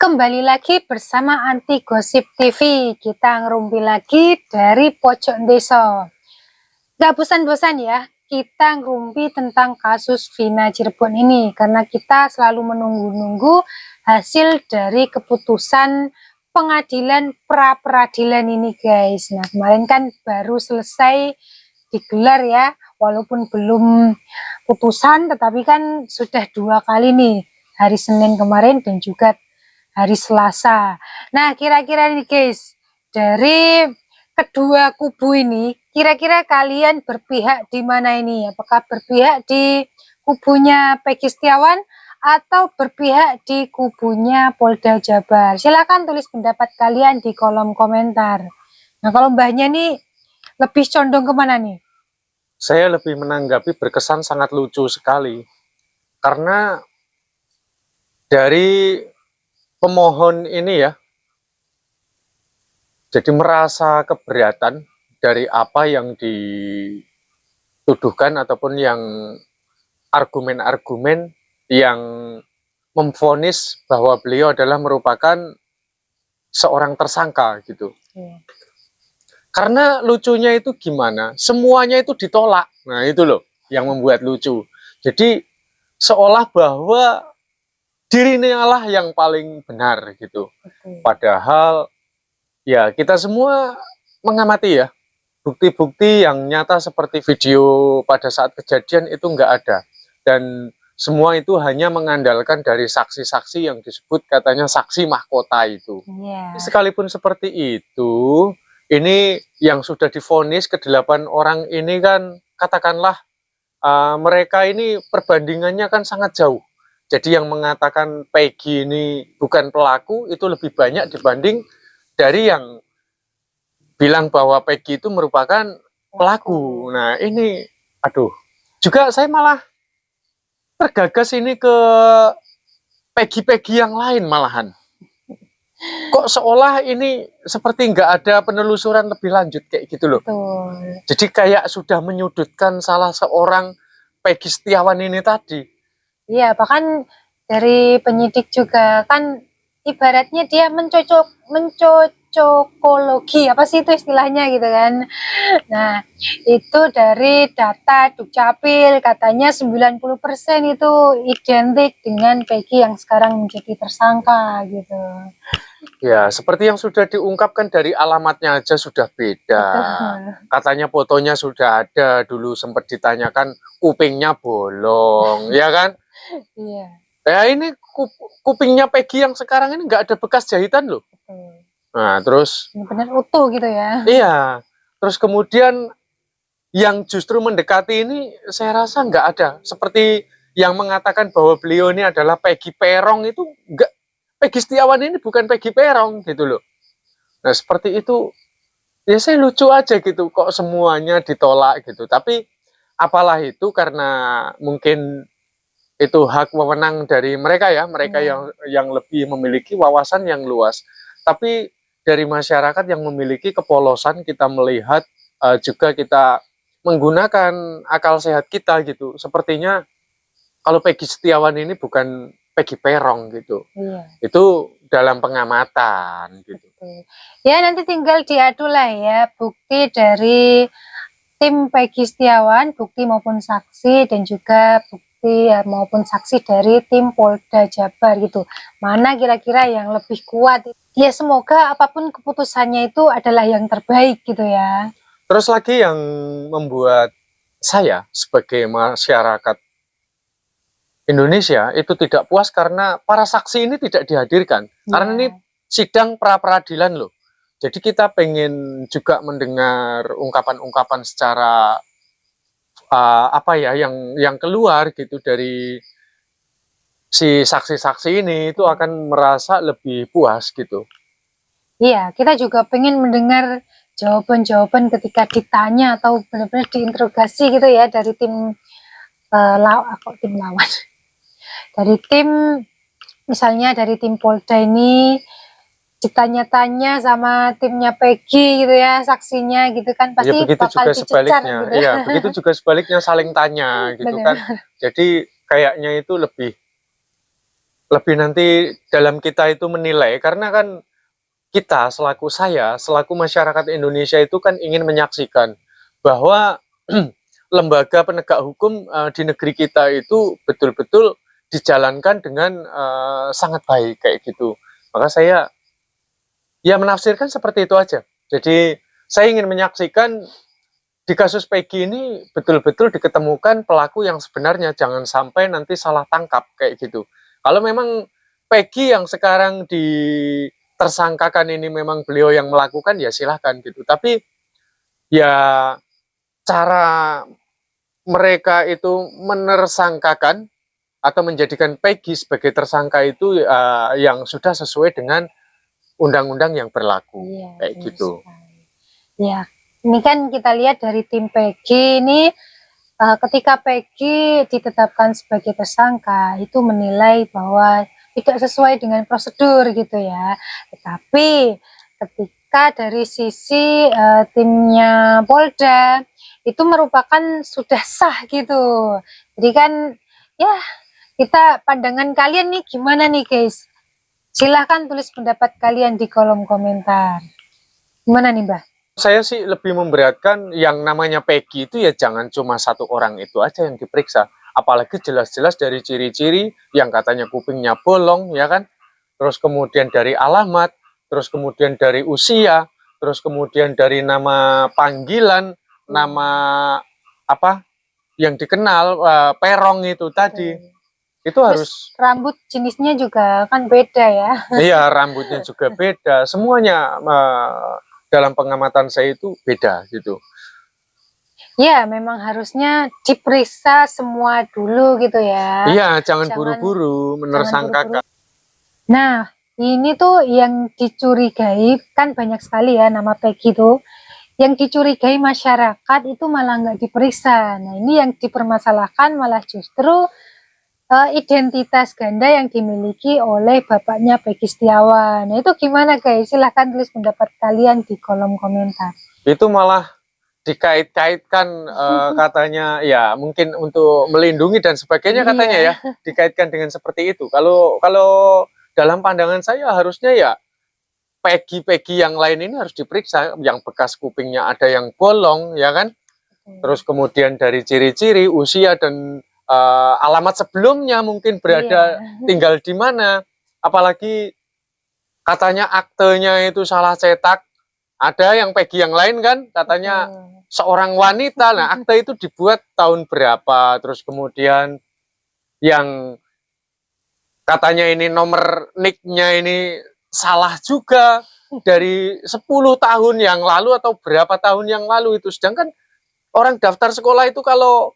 Kembali lagi bersama Anti Gosip TV. Kita ngerumpi lagi dari pojok desa. Gak bosan-bosan ya, kita ngerumpi tentang kasus Vina Cirebon ini. Karena kita selalu menunggu-nunggu hasil dari keputusan pengadilan pra-peradilan ini guys. Nah kemarin kan baru selesai digelar ya. Walaupun belum putusan tetapi kan sudah 2 kali nih. Hari Senin kemarin dan juga hari Selasa. Nah, kira-kira nih guys, dari kedua kubu ini, kira-kira kalian berpihak di mana ini? Apakah berpihak di kubunya Peggy Setiawan atau berpihak di kubunya Polda Jabar? Silakan tulis pendapat kalian di kolom komentar. Nah, kalau mbahnya nih lebih condong kemana nih? Saya lebih menanggapi berkesan sangat lucu sekali. Karena dari pemohon ini ya, jadi merasa keberatan dari apa yang dituduhkan ataupun yang argumen-argumen yang memvonis bahwa beliau adalah merupakan seorang tersangka gitu. Karena lucunya itu gimana? Semuanya itu ditolak. Nah itu loh yang membuat lucu. Jadi seolah bahwa dirinya lah yang paling benar gitu. Padahal ya kita semua mengamati ya, bukti-bukti yang nyata seperti video pada saat kejadian itu nggak ada. Dan semua itu hanya mengandalkan dari saksi-saksi yang disebut katanya saksi mahkota itu. Sekalipun seperti itu, ini yang sudah divonis ke-8 orang ini kan katakanlah mereka ini perbandingannya kan sangat jauh. Jadi yang mengatakan Peggy ini bukan pelaku itu lebih banyak dibanding dari yang bilang bahwa Peggy itu merupakan pelaku. Nah ini, aduh, juga saya malah tergagas ini ke Peggy-Peggy yang lain malahan. Kok seolah ini seperti nggak ada penelusuran lebih lanjut kayak gitu loh. Betul. Jadi kayak sudah menyudutkan salah seorang Peggy Setiawan ini tadi. Iya, bahkan dari penyidik juga kan ibaratnya dia mencocokologi, apa sih itu istilahnya gitu kan. Nah, itu dari data Dukcapil katanya 90% itu identik dengan Peggy yang sekarang menjadi tersangka gitu. Ya, seperti yang sudah diungkapkan dari alamatnya aja sudah beda. Betul. Katanya fotonya sudah ada, dulu sempat ditanyakan kupingnya bolong, ya kan? Iya. Ya ini kupingnya Peggy yang sekarang ini nggak ada bekas jahitan loh. Nah terus benar utuh gitu ya. Iya. Terus kemudian yang justru mendekati ini saya rasa nggak ada. Seperti yang mengatakan bahwa beliau ini adalah Peggy Perong itu nggak. Peggy Setiawan ini bukan Peggy Perong gitu loh. Nah seperti itu ya saya lucu aja gitu kok semuanya ditolak gitu. Tapi apalah itu karena mungkin itu hak wewenang dari mereka ya, mereka yang lebih memiliki wawasan yang luas. Tapi dari masyarakat yang memiliki kepolosan kita melihat juga kita menggunakan akal sehat kita gitu. Sepertinya kalau Peggy Setiawan ini bukan Peggy Perong gitu. Itu dalam pengamatan gitu. Ya nanti tinggal diadu lah ya bukti dari tim Peggy Setiawan, bukti maupun saksi dan juga bukti maupun saksi dari tim Polda Jabar gitu. Mana kira-kira yang lebih kuat? Ya semoga apapun keputusannya itu adalah yang terbaik gitu ya. Terus lagi yang membuat saya sebagai masyarakat Indonesia itu tidak puas karena para saksi ini tidak dihadirkan. Karena ini sidang pra-peradilan loh. Jadi kita pengen juga mendengar ungkapan-ungkapan secara apa ya yang keluar gitu dari si saksi-saksi ini itu akan merasa lebih puas gitu. Iya, kita juga pengen mendengar jawaban-jawaban ketika ditanya atau benar-benar diinterogasi gitu ya dari tim tim lawan. Dari tim misalnya dari tim Polda ini ditanya-tanya sama timnya Peggy gitu ya, saksinya gitu kan pasti ya, begitu bakal juga dicecar sebaliknya gitu. Iya, begitu juga sebaliknya saling tanya gitu kan. Jadi kayaknya itu lebih lebih nanti dalam kita itu menilai, karena kan kita selaku masyarakat Indonesia itu kan ingin menyaksikan bahwa lembaga penegak hukum di negeri kita itu betul-betul dijalankan dengan sangat baik kayak gitu. Maka saya ya menafsirkan seperti itu aja. Jadi saya ingin menyaksikan di kasus Peggy ini betul-betul diketemukan pelaku yang sebenarnya, jangan sampai nanti salah tangkap kayak gitu. Kalau memang Peggy yang sekarang ditersangkakan ini memang beliau yang melakukan, ya silahkan gitu. Tapi ya cara mereka itu menersangkakan atau menjadikan Peggy sebagai tersangka itu yang sudah sesuai dengan undang-undang yang berlaku, Iya, kayak benar gitu. sekali. Ya, ini kan kita lihat dari tim Peggy ini, ketika Peggy ditetapkan sebagai tersangka itu menilai bahwa tidak sesuai dengan prosedur gitu ya. Tetapi ketika dari sisi timnya Polda itu merupakan sudah sah gitu. Jadi kan ya, kita pandangan kalian nih gimana nih guys? Silahkan tulis pendapat kalian di kolom komentar. Gimana nih Mbah? Saya sih lebih memberatkan yang namanya Peggy itu ya jangan cuma satu orang itu aja yang diperiksa. Apalagi jelas-jelas dari ciri-ciri yang katanya kupingnya bolong, ya kan? Terus kemudian dari alamat, terus kemudian dari usia, terus kemudian dari nama panggilan, nama apa yang dikenal, perong itu tadi. Itu Terus harus, rambut jenisnya juga kan beda ya. iya, rambutnya juga beda, semuanya dalam pengamatan saya itu beda gitu. Ya, memang harusnya diperiksa semua dulu gitu ya. Iya, jangan Jangan buru-buru buru-buru. menersangkakan. Nah, ini tuh yang dicurigai kan banyak sekali ya nama Peggy tuh. Yang dicurigai masyarakat itu malah nggak diperiksa. Nah, ini yang dipermasalahkan malah justru identitas ganda yang dimiliki oleh bapaknya Peggy Setiawan. Nah, itu gimana guys? Silahkan tulis pendapat kalian di kolom komentar. Itu malah dikait-kaitkan katanya ya mungkin untuk melindungi dan sebagainya katanya Iya. ya, dikaitkan dengan seperti itu. Kalau dalam pandangan saya harusnya ya Peggy yang lain ini harus diperiksa, yang bekas kupingnya ada yang bolong, ya kan? Terus kemudian dari ciri-ciri, usia dan alamat sebelumnya mungkin berada Iya. tinggal di mana. Apalagi katanya aktenya itu salah cetak. Ada yang Peggy yang lain kan, katanya seorang wanita. Nah, akte itu dibuat tahun berapa? Terus kemudian yang katanya ini nomor nicknya ini salah juga dari 10 tahun yang lalu atau berapa tahun yang lalu itu. Sedangkan orang daftar sekolah itu kalau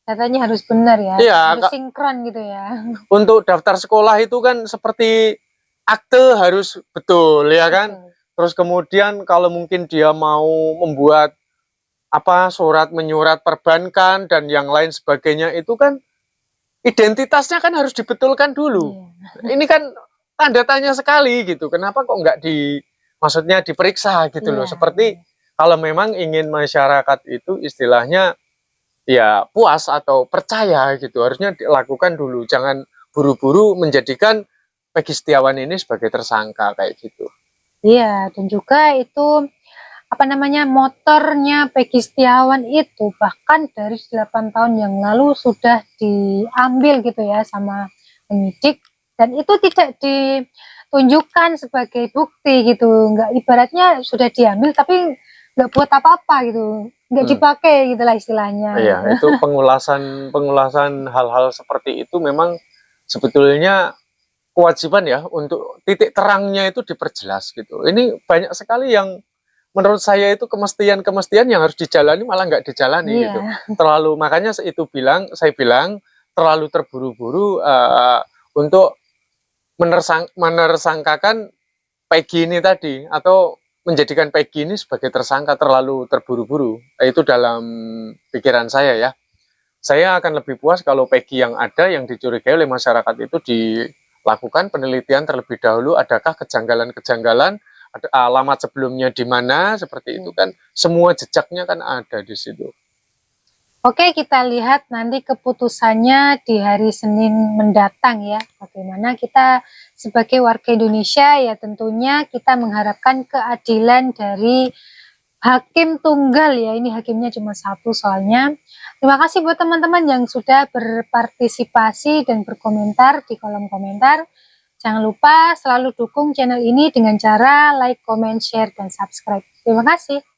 Katanya harus benar ya, iya, harus sinkron gitu ya. untuk daftar sekolah itu kan seperti akte harus betul, ya kan? Betul. Terus kemudian kalau mungkin dia mau membuat apa surat menyurat perbankan dan yang lain sebagainya itu kan identitasnya kan harus dibetulkan dulu. Iya. Ini kan tanda tanya sekali gitu. Kenapa kok nggak maksudnya diperiksa gitu loh. Iya. Seperti kalau memang ingin masyarakat itu istilahnya ya puas atau percaya gitu, harusnya dilakukan dulu. Jangan buru-buru menjadikan Peggy Setiawan ini sebagai tersangka kayak gitu. Iya, dan juga itu apa namanya, motornya Peggy Setiawan itu bahkan dari 8 tahun yang lalu sudah diambil gitu ya sama penyidik, dan itu tidak ditunjukkan sebagai bukti gitu, nggak, ibaratnya sudah diambil tapi nggak buat apa-apa gitu, nggak dipakai gitulah istilahnya. Iya, itu pengulasan hal-hal seperti itu memang sebetulnya kewajiban ya untuk titik terangnya itu diperjelas gitu. Ini banyak sekali yang menurut saya itu kemestian-kemestian yang harus dijalani malah nggak dijalani gitu. Iya. Terlalu, makanya saya bilang terlalu terburu-buru untuk menersangkakan Peggy ini tadi, atau menjadikan Peggy ini sebagai tersangka terlalu terburu-buru. Itu dalam pikiran saya ya. Saya akan lebih puas kalau Peggy yang ada yang dicurigai oleh masyarakat itu dilakukan penelitian terlebih dahulu, adakah kejanggalan-kejanggalan, ada alamat sebelumnya di mana, seperti itu kan semua jejaknya kan ada di situ. Oke, kita lihat nanti keputusannya di hari Senin mendatang ya. Bagaimana kita sebagai warga Indonesia ya tentunya kita mengharapkan keadilan dari hakim tunggal ya. Ini hakimnya cuma satu soalnya. Terima kasih buat teman-teman yang sudah berpartisipasi dan berkomentar di kolom komentar. Jangan lupa selalu dukung channel ini dengan cara like, comment, share, dan subscribe. Terima kasih.